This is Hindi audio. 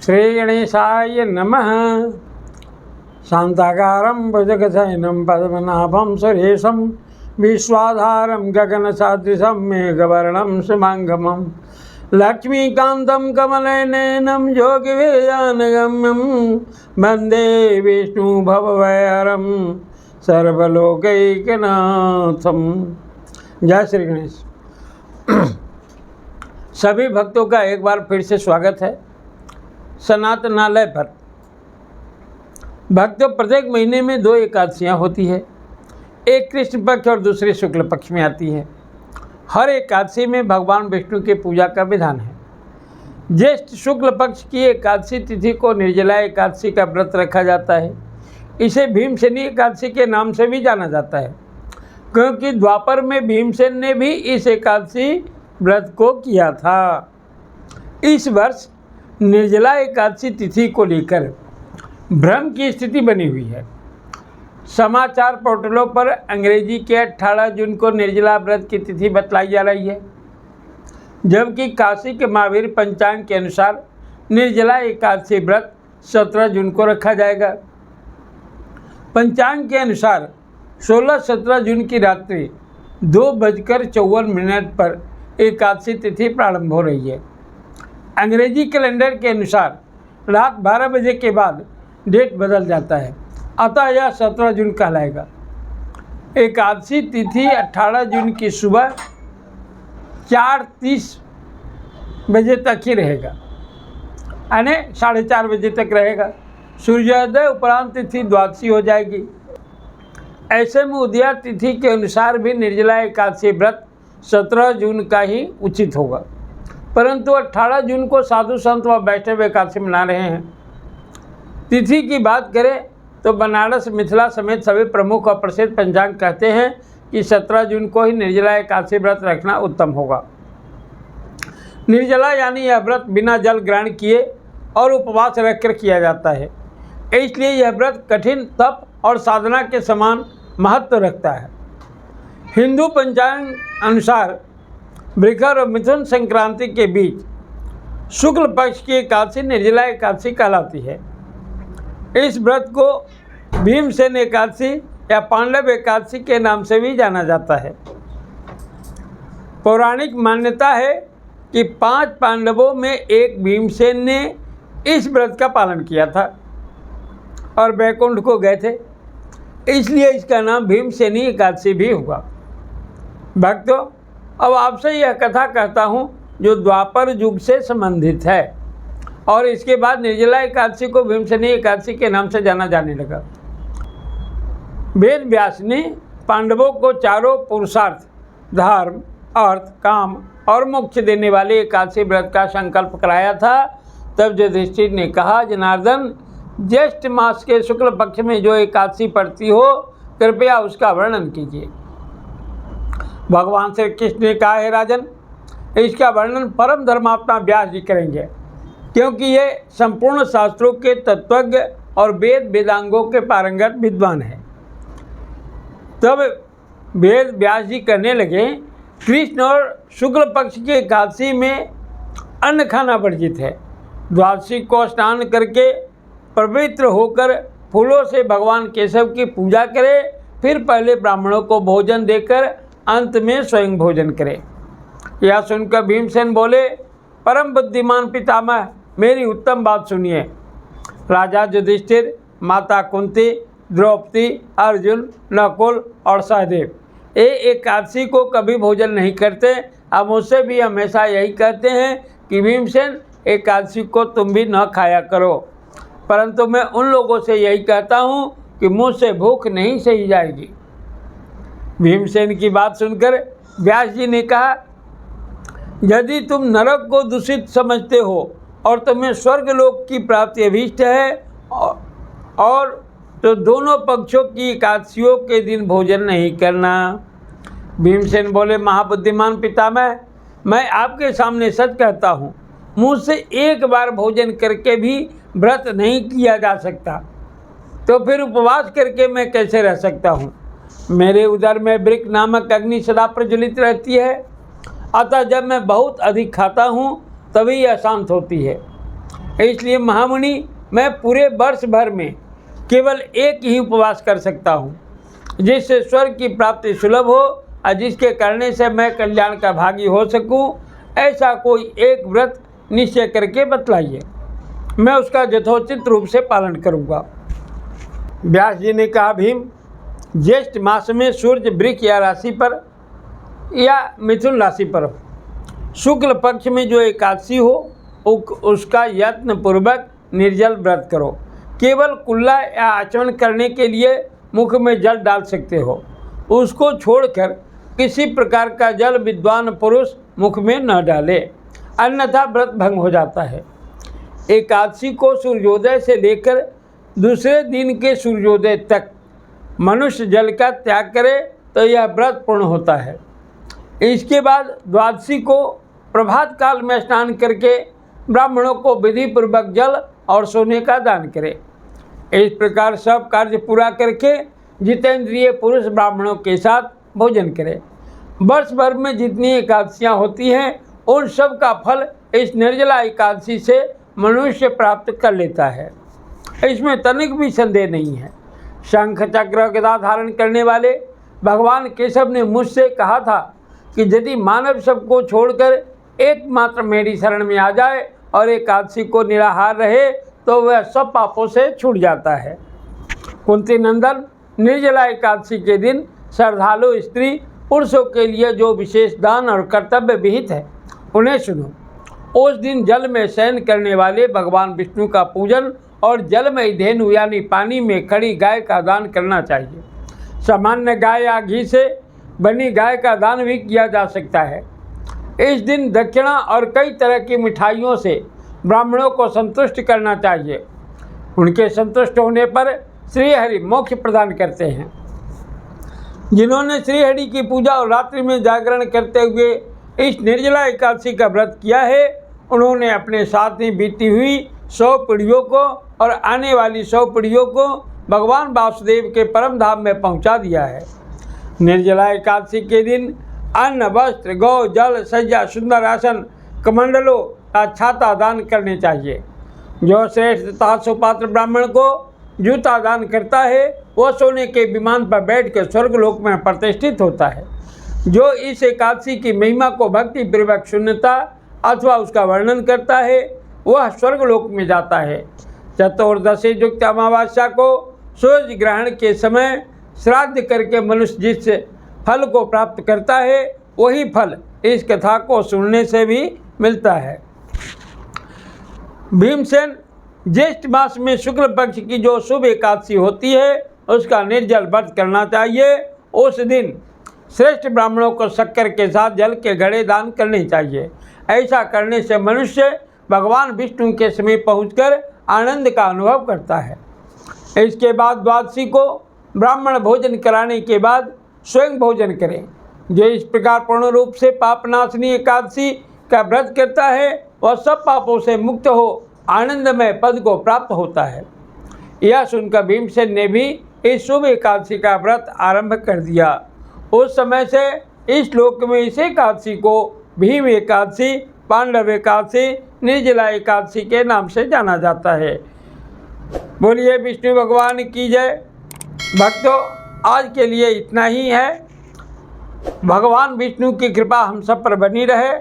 श्री गणेशाय नमः। शांताकारं भुजगशयनं पद्मनाभं सुरेशं विश्वाधारं गगनसदृशं मेघवर्णं शुभांगमं लक्ष्मीकान्तं कमलनयनं योगिवेदान्तगम्यं वन्दे विष्णुभवभयहरं सर्वलोकैकनाथं। जय श्री गणेश। सभी भक्तों का एक बार फिर से स्वागत है सनातनालय पर। भक्तों, प्रत्येक महीने में 2 एकादशियाँ होती है, एक कृष्ण पक्ष और दूसरी शुक्ल पक्ष में आती है। हर एकादशी में भगवान विष्णु की पूजा का विधान है। ज्येष्ठ शुक्ल पक्ष की एकादशी तिथि को निर्जला एकादशी का व्रत रखा जाता है। इसे भीमसेनी एकादशी के नाम से भी जाना जाता है, क्योंकि द्वापर में भीमसेन ने भी इस एकादशी व्रत को किया था। इस वर्ष निर्जला एकादशी तिथि को लेकर भ्रम की स्थिति बनी हुई है। समाचार पोर्टलों पर अंग्रेजी के 18 जून को निर्जला व्रत की तिथि बतलाई जा रही है, जबकि काशी के महावीर पंचांग के अनुसार निर्जला एकादशी व्रत 17 जून को रखा जाएगा। पंचांग के अनुसार 16-17 जून की रात्रि 2:54 पर एकादशी तिथि प्रारंभ हो रही है। अंग्रेजी कैलेंडर के अनुसार रात 12 बजे के बाद डेट बदल जाता है, अतः यह 17 जून कहलाएगा। एकादशी तिथि 18 जून की सुबह 4:30 बजे तक ही रहेगा, यानी 4:30 बजे तक रहेगा। सूर्योदय उपरांत तिथि द्वादशी हो जाएगी। ऐसे में उदया तिथि के अनुसार भी निर्जला एकादशी व्रत 17 जून का ही उचित होगा, परंतु 18 जून को साधु संत व वैष्णव एकादशी मना रहे हैं। तिथि की बात करें तो बनारस, मिथिला समेत सभी प्रमुख और प्रसिद्ध पंचांग कहते हैं कि 17 जून को ही निर्जला एकादशी व्रत रखना उत्तम होगा। निर्जला यानी यह व्रत बिना जल ग्रहण किए और उपवास रखकर किया जाता है, इसलिए यह व्रत कठिन तप और साधना के समान महत्व रखता है। हिंदू पंचांग अनुसार वृषभ और मिथुन संक्रांति के बीच शुक्ल पक्ष की एकादशी निर्जला एकादशी कहलाती है। इस व्रत को भीमसेन एकादशी या पांडव एकादशी के नाम से भी जाना जाता है। पौराणिक मान्यता है कि 5 पांडवों में एक भीमसेन ने इस व्रत का पालन किया था और वैकुंठ को गए थे, इसलिए इसका नाम भीमसेनी एकादशी भी हुआ। भक्तों, अब आपसे यह कथा कहता हूँ जो द्वापर युग से संबंधित है, और इसके बाद निर्जला एकादशी को भीमसेनी एकादशी के नाम से जाना जाने लगा। वेद व्यास ने पांडवों को चारों पुरुषार्थ, धर्म, अर्थ, काम और मोक्ष देने वाले एकादशी व्रत का संकल्प कराया था। तब युधिष्ठिर ने कहा, जनार्दन, ज्येष्ठ मास के शुक्ल पक्ष में जो एकादशी पड़ती हो, कृपया उसका वर्णन कीजिए। भगवान श्री कृष्ण ने कहा, हे राजन, इसका वर्णन परम धर्मात्मा व्यास जी करेंगे, क्योंकि ये संपूर्ण शास्त्रों के तत्वज्ञ और वेद वेदांगों के पारंगत विद्वान हैं। तब वेद व्यास जी कहने लगे, कृष्ण और शुक्ल पक्ष की एकादशी में अन्न खाना वर्जित है। द्वादशी को स्नान करके पवित्र होकर फूलों से भगवान केशव की पूजा करे, फिर पहले ब्राह्मणों को भोजन देकर अंत में स्वयं भोजन करे। यह सुनकर भीमसेन बोले, परम बुद्धिमान पितामह, मेरी उत्तम बात सुनिए। राजा युधिष्ठिर, माता कुंती, द्रौपदी, अर्जुन, नकुल और सहदेव ये एकादशी को कभी भोजन नहीं करते। अब मुझसे भी हमेशा यही कहते हैं कि भीमसेन, एकादशी को तुम भी न खाया करो, परंतु मैं उन लोगों से यही कहता हूँ कि मुझसे भूख नहीं सही जाएगी। भीमसेन की बात सुनकर व्यास जी ने कहा, यदि तुम नरक को दूषित समझते हो और तुम्हें स्वर्गलोक की प्राप्ति अभीष्ट है, और तो दोनों पक्षों की एकादशियों के दिन भोजन नहीं करना। भीमसेन बोले, महाबुद्धिमान पितामह, मैं आपके सामने सच कहता हूँ, मुझसे एक बार भोजन करके भी व्रत नहीं किया जा सकता, तो फिर उपवास करके मैं कैसे रह सकता हूँ। मेरे उदर में वृक नामक अग्नि सदा प्रज्वलित रहती है, अतः जब मैं बहुत अधिक खाता हूँ तभी यह शांत होती है। इसलिए महामुनि, मैं पूरे वर्ष भर में केवल एक ही उपवास कर सकता हूँ, जिससे स्वर्ग की प्राप्ति सुलभ हो और जिसके करने से मैं कल्याण का भागी हो सकूँ। ऐसा कोई एक व्रत निश्चय करके बतलाइए, मैं उसका यथोचित रूप से पालन करूँगा। व्यास जी ने कहा, भीम, ज्येष्ठ मास में सूर्य वृक्ष या राशि पर या मिथुन राशि पर शुक्ल पक्ष में जो एकादशी हो उसका यत्न पूर्वक निर्जल व्रत करो। केवल कुल्ला या आचमन करने के लिए मुख में जल डाल सकते हो, उसको छोड़कर किसी प्रकार का जल विद्वान पुरुष मुख में न डाले, अन्यथा व्रत भंग हो जाता है। एकादशी को सूर्योदय से लेकर दूसरे दिन के सूर्योदय तक मनुष्य जल का त्याग करे तो यह व्रत पूर्ण होता है। इसके बाद द्वादशी को प्रभात काल में स्नान करके ब्राह्मणों को विधि पूर्वक जल और सोने का दान करें। इस प्रकार सब कार्य पूरा करके जितेंद्रिय पुरुष ब्राह्मणों के साथ भोजन करें। वर्ष भर में जितनी एकादशियाँ होती हैं उन सब का फल इस निर्जला एकादशी से मनुष्य प्राप्त कर लेता है, इसमें तनिक भी संदेह नहीं है। शंख चक्र गदा धारण करने वाले भगवान केशव ने मुझसे कहा था कि यदि मानव सबको छोड़कर एकमात्र मेरी शरण में आ जाए और एकादशी को निराहार रहे तो वह सब पापों से छूट जाता है। कुंती नंदन, निर्जला एकादशी के दिन श्रद्धालु स्त्री पुरुषों के लिए जो विशेष दान और कर्तव्य विहित है उन्हें सुनो। उस दिन जल में शयन करने वाले भगवान विष्णु का पूजन और जल में धेनु यानी पानी में खड़ी गाय का दान करना चाहिए। सामान्य गाय या घी से बनी गाय का दान भी किया जा सकता है। इस दिन दक्षिणा और कई तरह की मिठाइयों से ब्राह्मणों को संतुष्ट करना चाहिए। उनके संतुष्ट होने पर श्रीहरि मोक्ष प्रदान करते हैं। जिन्होंने श्रीहरि की पूजा और रात्रि में जागरण करते हुए इस निर्जला एकादशी का व्रत किया है, उन्होंने अपने साथ ही बीती हुई 100 पीढ़ियों को और आने वाली 100 पीढ़ियों को भगवान वासुदेव के परम धाम में पहुंचा दिया है। निर्जला एकादशी के दिन अन्न, वस्त्र, गौ, जल, सज्जा, सुंदर आसन, कमंडलों का छाता दान करने चाहिए। जो श्रेष्ठ तथा सुपात्र ब्राह्मण को जूता दान करता है वह सोने के विमान पर बैठकर स्वर्गलोक में प्रतिष्ठित होता है। जो इस एकादशी की महिमा को भक्ति पूर्वक सुनता अथवा उसका वर्णन करता है वह स्वर्गलोक में जाता है। चतुर्दशी युक्त अमावस्या को सूर्य ग्रहण के समय श्राद्ध करके मनुष्य जिस फल को प्राप्त करता है वही फल इस कथा को सुनने से भी मिलता है। भीमसेन, ज्येष्ठ मास में शुक्ल पक्ष की जो शुभ एकादशी होती है उसका निर्जल व्रत करना चाहिए। उस दिन श्रेष्ठ ब्राह्मणों को शक्कर के साथ जल के घड़े दान करने चाहिए। ऐसा करने से मनुष्य भगवान विष्णु के समीप पहुंचकर आनंद का अनुभव करता है। इसके बाद द्वादशी को ब्राह्मण भोजन कराने के बाद स्वयं भोजन करें। जो इस प्रकार पूर्ण रूप से पापनाशनी एकादशी का व्रत करता है वह सब पापों से मुक्त हो आनंदमय पद को प्राप्त होता है। यह सुनकर भीमसेन ने भी इस शुभ एकादशी का व्रत आरंभ कर दिया। उस समय से इस श्लोक में इस एकादशी को भीम एकादशी, पांडव एकादशी, निर्जला एकादशी के नाम से जाना जाता है। बोलिए विष्णु भगवान की जय। भक्तों, आज के लिए इतना ही है। भगवान विष्णु की कृपा हम सब पर बनी रहे।